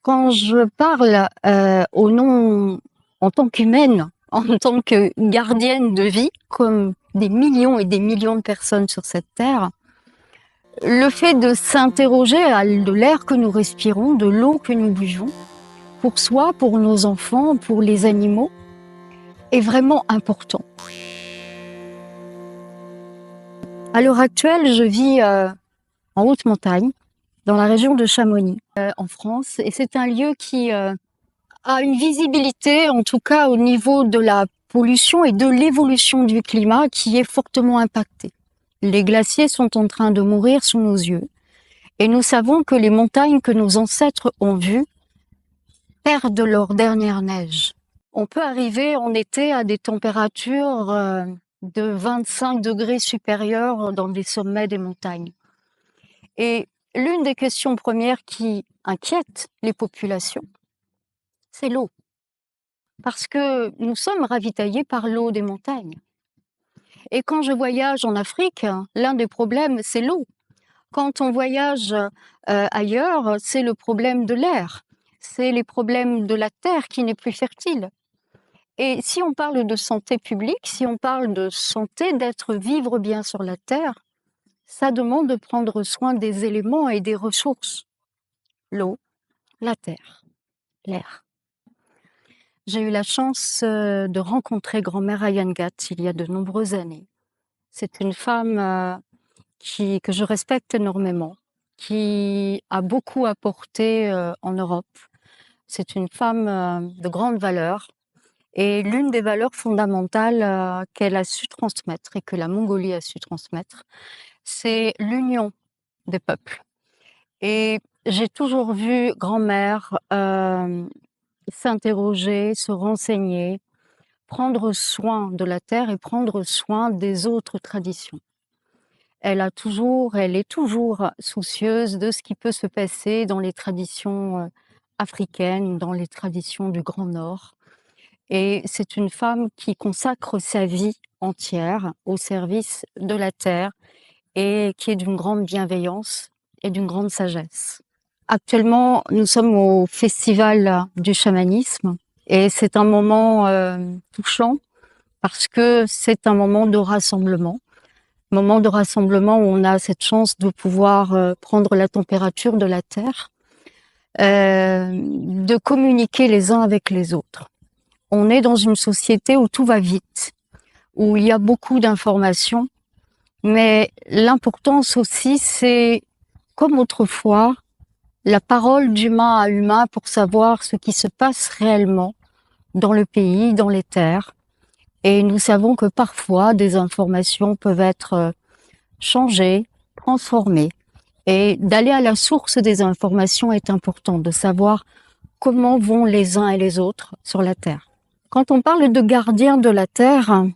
Quand je parle, au nom en tant qu'humaine, en tant que gardienne de vie, comme des millions et des millions de personnes sur cette terre, le fait de s'interroger de l'air que nous respirons, de l'eau que nous buvons, pour soi, pour nos enfants, pour les animaux, est vraiment important. À l'heure actuelle, je vis en haute montagne, dans la région de Chamonix, en France, et c'est un lieu qui a une visibilité, en tout cas au niveau de la pollution et de l'évolution du climat, qui est fortement impactée. Les glaciers sont en train de mourir sous nos yeux, et nous savons que les montagnes que nos ancêtres ont vues perdent leur dernière neige. On peut arriver en été à des températures de 25 degrés supérieures dans les sommets des montagnes. Et l'une des questions premières qui inquiète les populations, c'est l'eau. Parce que nous sommes ravitaillés par l'eau des montagnes. Et quand je voyage en Afrique, l'un des problèmes, c'est l'eau. Quand on voyage ailleurs, c'est le problème de l'air. C'est les problèmes de la terre qui n'est plus fertile. Et si on parle de santé publique, si on parle de santé, d'être vivre bien sur la terre, ça demande de prendre soin des éléments et des ressources. L'eau, la terre, l'air. J'ai eu la chance de rencontrer grand-mère Ayangat il y a de nombreuses années. C'est une femme que je respecte énormément, qui a beaucoup apporté en Europe. C'est une femme de grande valeur. Et l'une des valeurs fondamentales qu'elle a su transmettre et que la Mongolie a su transmettre, c'est l'union des peuples. Et j'ai toujours vu grand-mère s'interroger, se renseigner, prendre soin de la terre et prendre soin des autres traditions. Elle est toujours soucieuse de ce qui peut se passer dans les traditions africaines, dans les traditions du Grand Nord. Et c'est une femme qui consacre sa vie entière au service de la terre et qui est d'une grande bienveillance et d'une grande sagesse. Actuellement, nous sommes au Festival du chamanisme et c'est un moment touchant parce que c'est un moment de rassemblement. Moment de rassemblement où on a cette chance de pouvoir prendre la température de la terre, de communiquer les uns avec les autres. On est dans une société où tout va vite, où il y a beaucoup d'informations, mais l'importance aussi, c'est, comme autrefois, la parole d'humain à humain pour savoir ce qui se passe réellement dans le pays, dans les terres. Et nous savons que parfois, des informations peuvent être changées, transformées. Et d'aller à la source des informations est important, de savoir comment vont les uns et les autres sur la terre. Quand on parle de gardiens de la terre,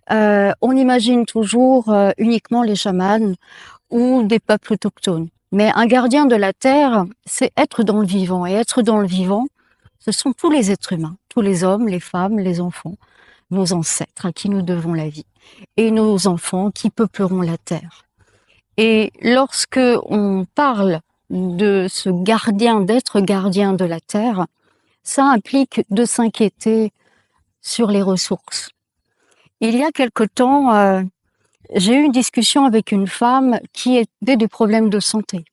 on imagine toujours uniquement les chamans ou des peuples autochtones. Mais un gardien de la terre, c'est être dans le vivant. Et être dans le vivant, ce sont tous les êtres humains, tous les hommes, les femmes, les enfants, nos ancêtres à qui nous devons la vie, et nos enfants qui peupleront la terre. Et lorsque on parle de ce gardien, d'être gardien de la terre, ça implique de s'inquiéter sur les ressources. Il y a quelque temps, j'ai eu une discussion avec une femme qui avait des problèmes de santé.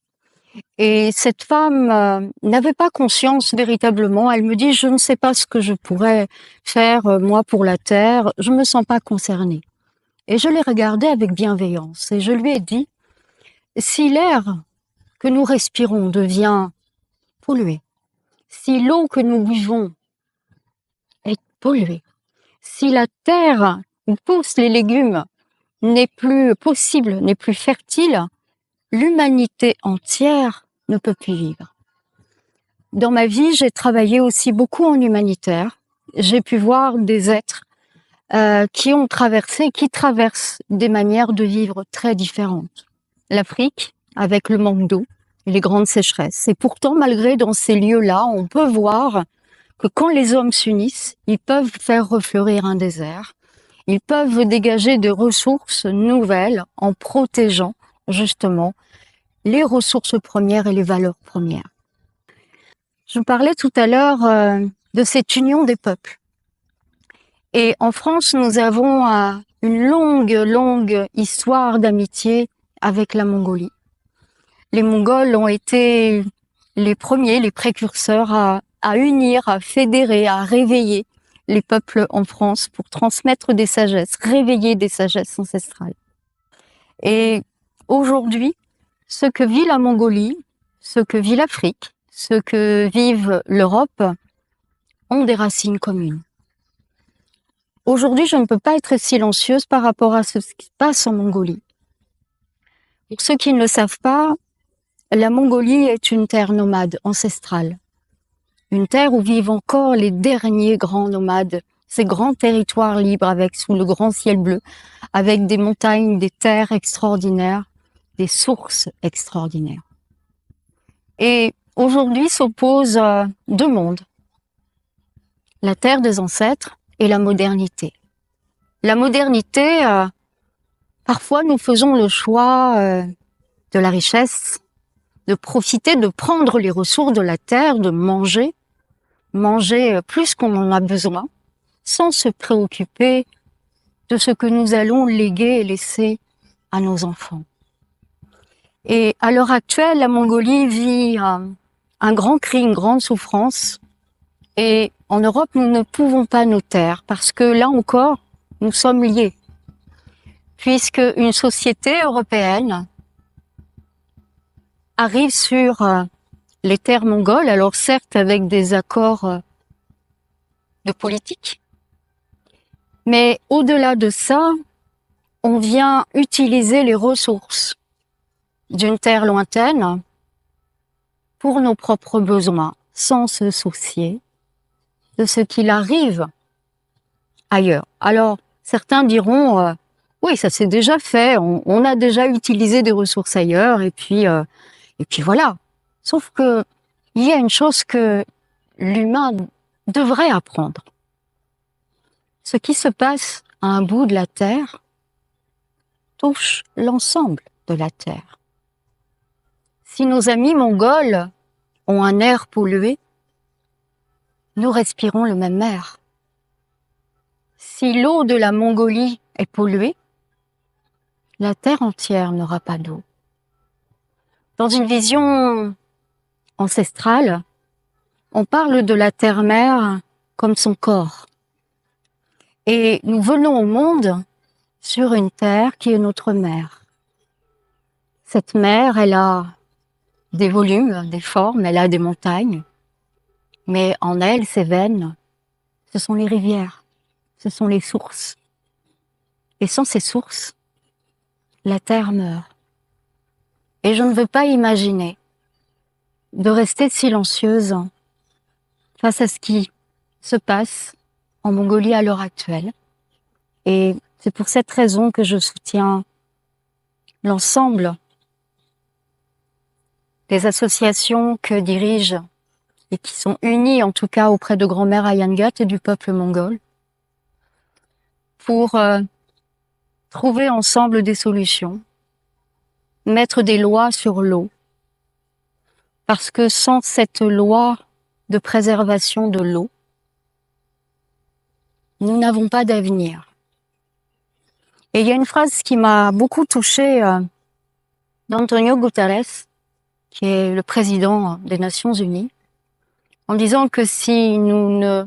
Et cette femme n'avait pas conscience véritablement. Elle me dit, je ne sais pas ce que je pourrais faire, moi, pour la terre. Je me sens pas concernée. Et je l'ai regardée avec bienveillance. Et je lui ai dit, si l'air que nous respirons devient pollué, si l'eau que nous buvons est polluée, si la terre où poussent les légumes n'est plus possible, n'est plus fertile, l'humanité entière ne peut plus vivre. Dans ma vie, j'ai travaillé aussi beaucoup en humanitaire. J'ai pu voir des êtres qui traversent des manières de vivre très différentes. L'Afrique, avec le manque d'eau, les grandes sécheresses. Et pourtant, malgré dans ces lieux-là, on peut voir que quand les hommes s'unissent, ils peuvent faire refleurir un désert. Ils peuvent dégager des ressources nouvelles en protégeant justement les ressources premières et les valeurs premières. Je parlais tout à l'heure de cette union des peuples. Et en France, nous avons une longue histoire d'amitié avec la Mongolie. Les Mongols ont été les premiers, les précurseurs à unir, à fédérer, à réveiller les peuples en France pour transmettre des sagesses, réveiller des sagesses ancestrales. Et aujourd'hui, ce que vit la Mongolie, ce que vit l'Afrique, ce que vive l'Europe ont des racines communes. Aujourd'hui, je ne peux pas être silencieuse par rapport à ce qui se passe en Mongolie. Pour ceux qui ne le savent pas, la Mongolie est une terre nomade ancestrale. Une terre où vivent encore les derniers grands nomades, ces grands territoires libres avec sous le grand ciel bleu, avec des montagnes, des terres extraordinaires, des sources extraordinaires. Et aujourd'hui s'opposent deux mondes. La terre des ancêtres et la modernité. La modernité, parfois nous faisons le choix de la richesse, de profiter, de prendre les ressources de la terre, de manger plus qu'on en a besoin, sans se préoccuper de ce que nous allons léguer et laisser à nos enfants. Et à l'heure actuelle, la Mongolie vit un grand cri, une grande souffrance. Et en Europe, nous ne pouvons pas nous taire parce que là encore, nous sommes liés. Puisque une société européenne arrive sur les terres mongoles, alors certes avec des accords de politique, mais au-delà de ça, on vient utiliser les ressources d'une terre lointaine pour nos propres besoins, sans se soucier de ce qu'il arrive ailleurs. Alors, certains diront, oui, ça s'est déjà fait, on a déjà utilisé des ressources ailleurs, et puis voilà. Sauf que il y a une chose que l'humain devrait apprendre. Ce qui se passe à un bout de la Terre touche l'ensemble de la Terre. Si nos amis mongols ont un air pollué, nous respirons le même air. Si l'eau de la Mongolie est polluée, la Terre entière n'aura pas d'eau. Dans une vision ancestrale, on parle de la terre-mère comme son corps. Et nous venons au monde sur une terre qui est notre mère. Cette mère, elle a des volumes, des formes, elle a des montagnes, mais en elle, ses veines, ce sont les rivières, ce sont les sources. Et sans ces sources, la terre meurt. Et je ne veux pas imaginer de rester silencieuse face à ce qui se passe en Mongolie à l'heure actuelle. Et c'est pour cette raison que je soutiens l'ensemble des associations que dirigent et qui sont unies en tout cas auprès de grand-mère Ayangat et du peuple mongol pour trouver ensemble des solutions, mettre des lois sur l'eau, parce que sans cette loi de préservation de l'eau, nous n'avons pas d'avenir. Et il y a une phrase qui m'a beaucoup touchée d'Antonio Guterres, qui est le président des Nations Unies, en disant que si nous ne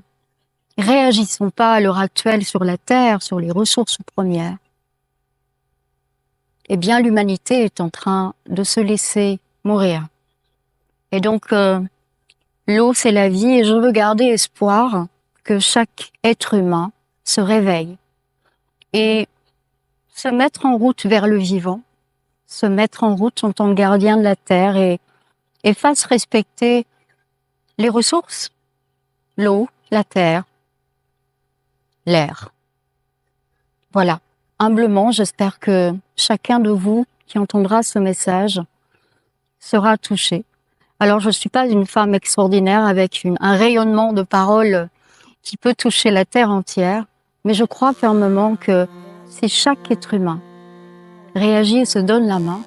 réagissons pas à l'heure actuelle sur la Terre, sur les ressources premières, eh bien l'humanité est en train de se laisser mourir. Et donc, l'eau, c'est la vie, et je veux garder espoir que chaque être humain se réveille et se mettre en route vers le vivant, se mettre en route en tant que gardien de la Terre et fasse respecter les ressources, l'eau, la terre, l'air. Voilà. Humblement, j'espère que chacun de vous qui entendra ce message sera touché. Alors, je ne suis pas une femme extraordinaire avec un rayonnement de paroles qui peut toucher la terre entière, mais je crois fermement que si chaque être humain réagit et se donne la main,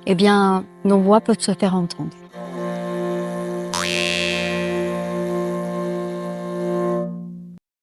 eh bien, nos voix peuvent se faire entendre.